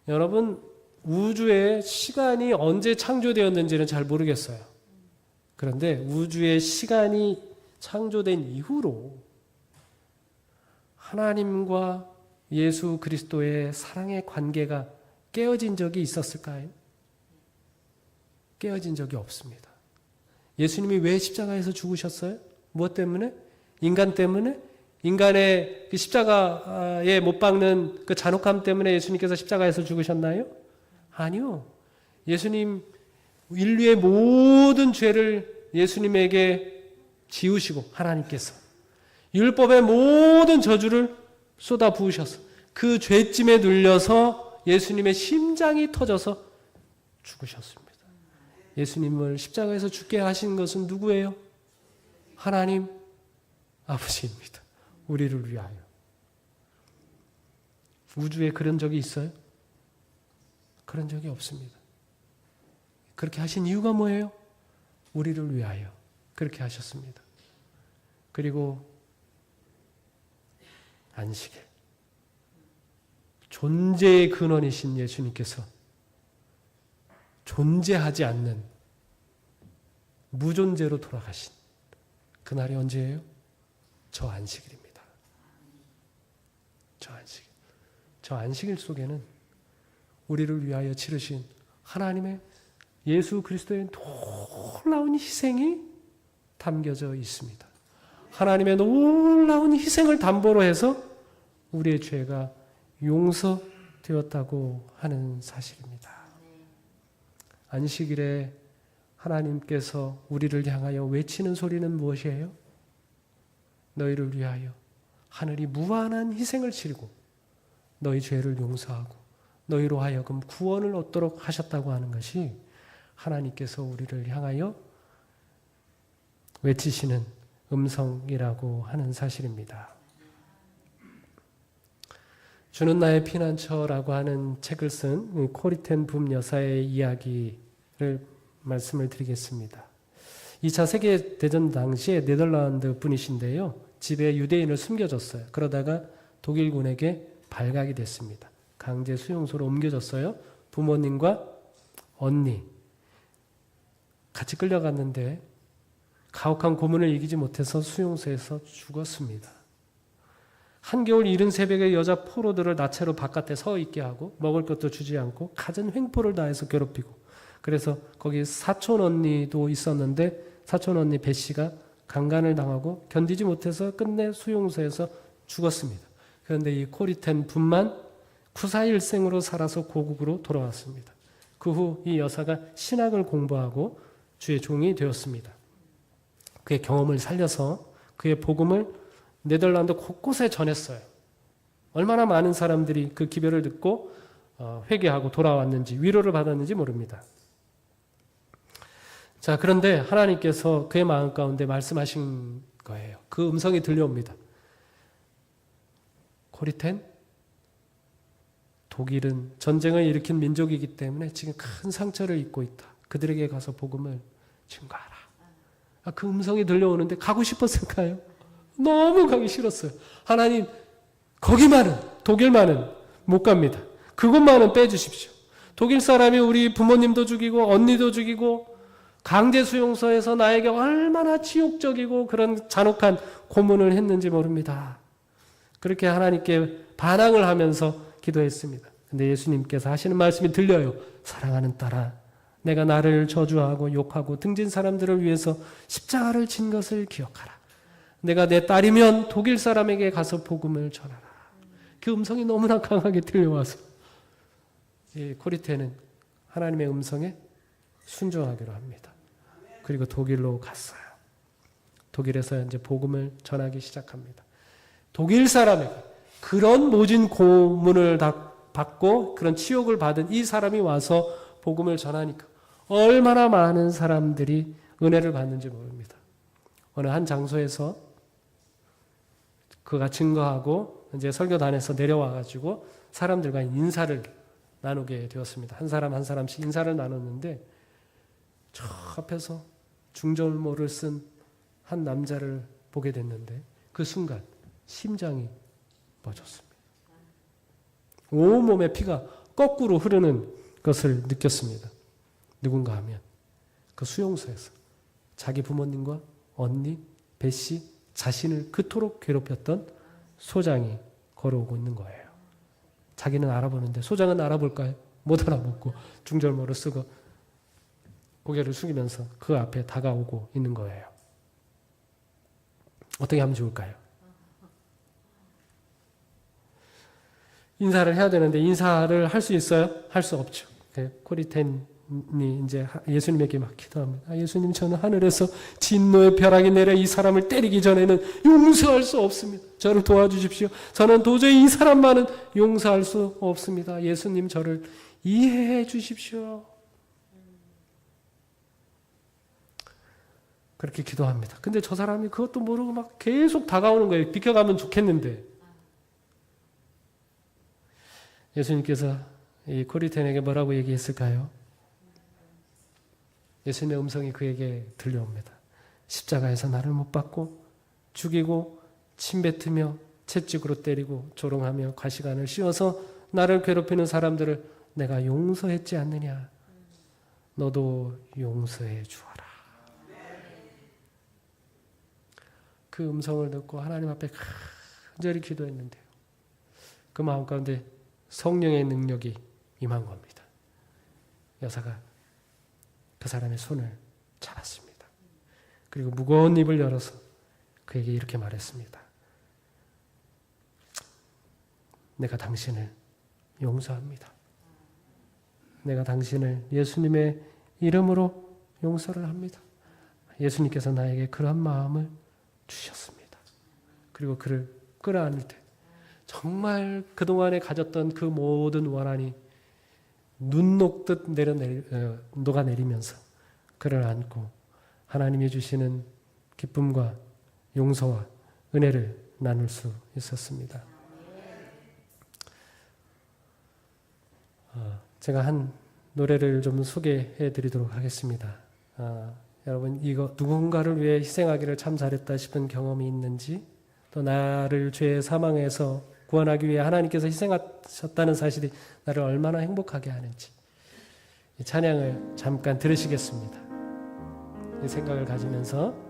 여러분, 우주의 시간이 언제 창조되었는지는 잘 모르겠어요. 그런데 우주의 시간이 창조된 이후로 하나님과 예수 그리스도의 사랑의 관계가 깨어진 적이 있었을까요? 깨어진 적이 없습니다. 예수님이 왜 십자가에서 죽으셨어요? 무엇 때문에? 인간 때문에? 인간의 그 십자가에 못 박는 그 잔혹함 때문에 예수님께서 십자가에서 죽으셨나요? 아니요. 예수님 인류의 모든 죄를 예수님에게 지우시고 하나님께서 율법의 모든 저주를 쏟아 부으셔서 그 죄짐에 눌려서 예수님의 심장이 터져서 죽으셨습니다. 예수님을 십자가에서 죽게 하신 것은 누구예요? 하나님 아버지입니다. 우리를 위하여. 우주에 그런 적이 있어요? 그런 적이 없습니다. 그렇게 하신 이유가 뭐예요? 우리를 위하여 그렇게 하셨습니다. 그리고 안식일, 존재의 근원이신 예수님께서 존재하지 않는 무존재로 돌아가신 그날이 언제예요? 저 안식일입니다. 저 안식일 속에는 우리를 위하여 치르신 하나님의 예수 그리스도의 놀라운 희생이 담겨져 있습니다. 하나님의 놀라운 희생을 담보로 해서 우리의 죄가 용서되었다고 하는 사실입니다. 안식일에 하나님께서 우리를 향하여 외치는 소리는 무엇이에요? 너희를 위하여 하늘이 무한한 희생을 치르고 너희 죄를 용서하고 너희로 하여금 구원을 얻도록 하셨다고 하는 것이 하나님께서 우리를 향하여 외치시는 음성이라고 하는 사실입니다. 주는 나의 피난처라고 하는 책을 쓴 코리텐 붐 여사의 이야기를 말씀을 드리겠습니다. 2차 세계대전 당시에 네덜란드 분이신데요. 집에 유대인을 숨겨줬어요. 그러다가 독일군에게 발각이 됐습니다. 강제 수용소로 옮겨졌어요. 부모님과 언니 같이 끌려갔는데 가혹한 고문을 이기지 못해서 수용소에서 죽었습니다. 한겨울 이른 새벽에 여자 포로들을 나체로 바깥에 서 있게 하고 먹을 것도 주지 않고 갖은 횡포를 다해서 괴롭히고, 그래서 거기 사촌 언니도 있었는데 사촌 언니 배 씨가 강간을 당하고 견디지 못해서 끝내 수용소에서 죽었습니다. 그런데 이 코리텐 분만 구사일생으로 살아서 고국으로 돌아왔습니다. 그 후 이 여사가 신학을 공부하고 주의 종이 되었습니다. 그의 경험을 살려서 그의 복음을 네덜란드 곳곳에 전했어요. 얼마나 많은 사람들이 그 기별을 듣고 회개하고 돌아왔는지, 위로를 받았는지 모릅니다. 자, 그런데 하나님께서 그의 마음 가운데 말씀하신 거예요. 그 음성이 들려옵니다. 코리텐, 독일은 전쟁을 일으킨 민족이기 때문에 지금 큰 상처를 입고 있다. 그들에게 가서 복음을 증거하라. 그 음성이 들려오는데 가고 싶었을까요? 너무 가기 싫었어요. 하나님, 거기만은, 독일만은 못 갑니다. 그것만은 빼주십시오. 독일 사람이 우리 부모님도 죽이고 언니도 죽이고 강제 수용소에서 나에게 얼마나 치욕적이고 그런 잔혹한 고문을 했는지 모릅니다. 그렇게 하나님께 반항을 하면서 기도했습니다. 근데 예수님께서 하시는 말씀이 들려요. 사랑하는 딸아, 내가 나를 저주하고 욕하고 등진 사람들을 위해서 십자가를 진 것을 기억하라. 내가 내 딸이면 독일 사람에게 가서 복음을 전하라. 그 음성이 너무나 강하게 들려와서 이 코리테는 하나님의 음성에 순종하기로 합니다. 그리고 독일로 갔어요. 독일에서 이제 복음을 전하기 시작합니다. 독일 사람에게 그런 모진 고문을 다 받고 그런 치욕을 받은 이 사람이 와서 복음을 전하니까 얼마나 많은 사람들이 은혜를 받는지 모릅니다. 어느 한 장소에서 그가 증거하고 이제 설교단에서 내려와가지고 사람들과 인사를 나누게 되었습니다. 한 사람 한 사람씩 인사를 나눴는데 저 앞에서 중절모를 쓴 한 남자를 보게 됐는데 그 순간 심장이 멎었습니다. 온몸에 피가 거꾸로 흐르는 것을 느꼈습니다. 누군가 하면 그 수용소에서 자기 부모님과 언니, 배씨, 자신을 그토록 괴롭혔던 소장이 걸어오고 있는 거예요. 자기는 알아보는데 소장은 알아볼까요? 못 알아보고 중절모를 쓰고 고개를 숙이면서 그 앞에 다가오고 있는 거예요. 어떻게 하면 좋을까요? 인사를 해야 되는데 인사를 할 수 있어요? 할 수 없죠. 코리텐이 이제 예수님에게 막 기도합니다. 예수님, 저는 하늘에서 진노의 벼락이 내려 이 사람을 때리기 전에는 용서할 수 없습니다. 저를 도와주십시오. 저는 도저히 이 사람만은 용서할 수 없습니다. 예수님, 저를 이해해 주십시오. 그렇게 기도합니다. 근데 저 사람이 그것도 모르고 막 계속 다가오는 거예요. 비켜가면 좋겠는데. 예수님께서 이 코리텐에게 뭐라고 얘기했을까요? 예수님의 음성이 그에게 들려옵니다. 십자가에서 나를 못 박고 죽이고 침뱉으며 채찍으로 때리고 조롱하며 가시관을 씌워서 나를 괴롭히는 사람들을 내가 용서했지 않느냐. 너도 용서해 주어라. 그 음성을 듣고 하나님 앞에 간절히 기도했는데요. 그 마음 가운데 성령의 능력이 임한 겁니다. 여사가 그 사람의 손을 잡았습니다. 그리고 무거운 입을 열어서 그에게 이렇게 말했습니다. 내가 당신을 용서합니다. 내가 당신을 예수님의 이름으로 용서를 합니다. 예수님께서 나에게 그런 마음을 주셨습니다. 그리고 그를 끌어안을 때 정말 그동안에 가졌던 그 모든 원한이 눈 녹듯 녹아내리면서 그를 안고 하나님이 주시는 기쁨과 용서와 은혜를 나눌 수 있었습니다. 제가 한 노래를 좀 소개해 드리도록 하겠습니다. 여러분, 이거 누군가를 위해 희생하기를 참 잘했다 싶은 경험이 있는지, 또 나를 죄의 사망에서 구원하기 위해 하나님께서 희생하셨다는 사실이 나를 얼마나 행복하게 하는지, 이 찬양을 잠깐 들으시겠습니다. 이 생각을 가지면서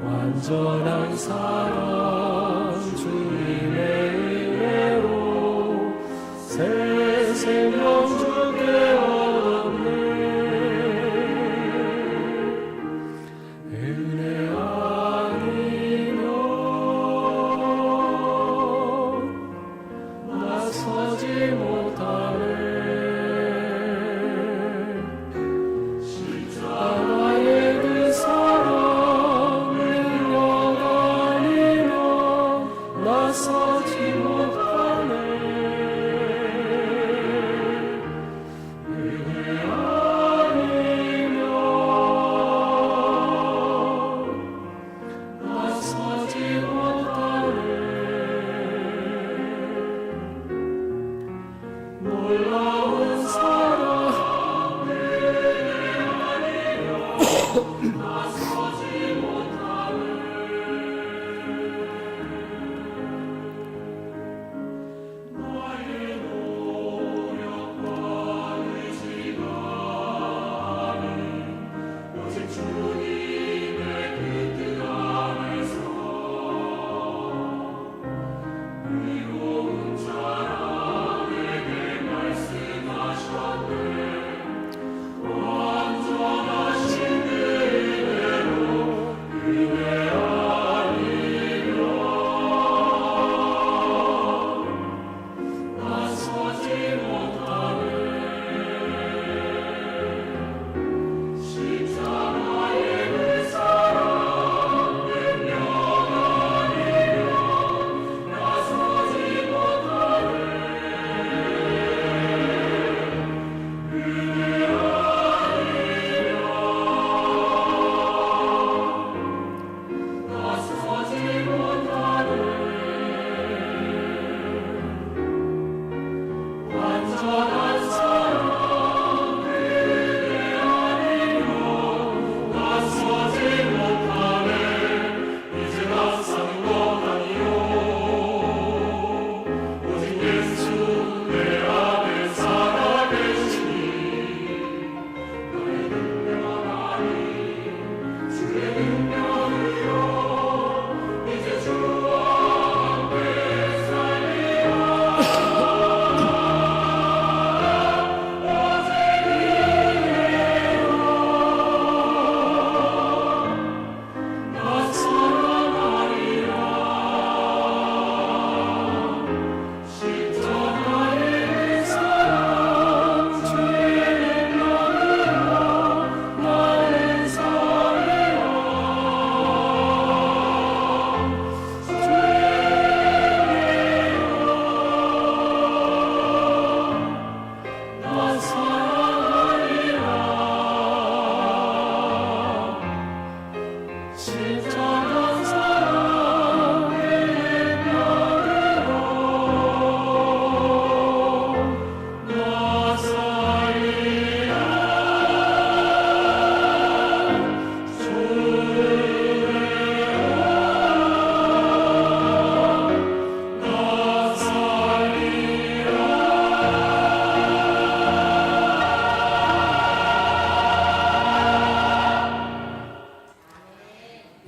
완전한 사랑 주님의 은혜로 새 생명 주게 얻었네. 은혜 아니면 나서지 못하네. 십자가의 그 사랑 능력 아니면 나서지 못하네. 은혜 아니면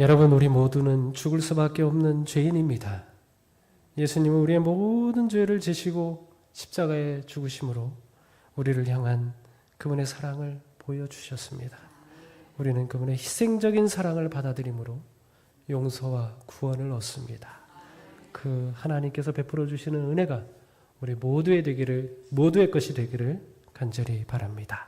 여러분, 우리 모두는 죽을 수밖에 없는 죄인입니다. 예수님은 우리의 모든 죄를 지시고 십자가에 죽으심으로 우리를 향한 그분의 사랑을 보여주셨습니다. 우리는 그분의 희생적인 사랑을 받아들임으로 용서와 구원을 얻습니다. 그 하나님께서 베풀어 주시는 은혜가 우리 모두의 것이 되기를 간절히 바랍니다.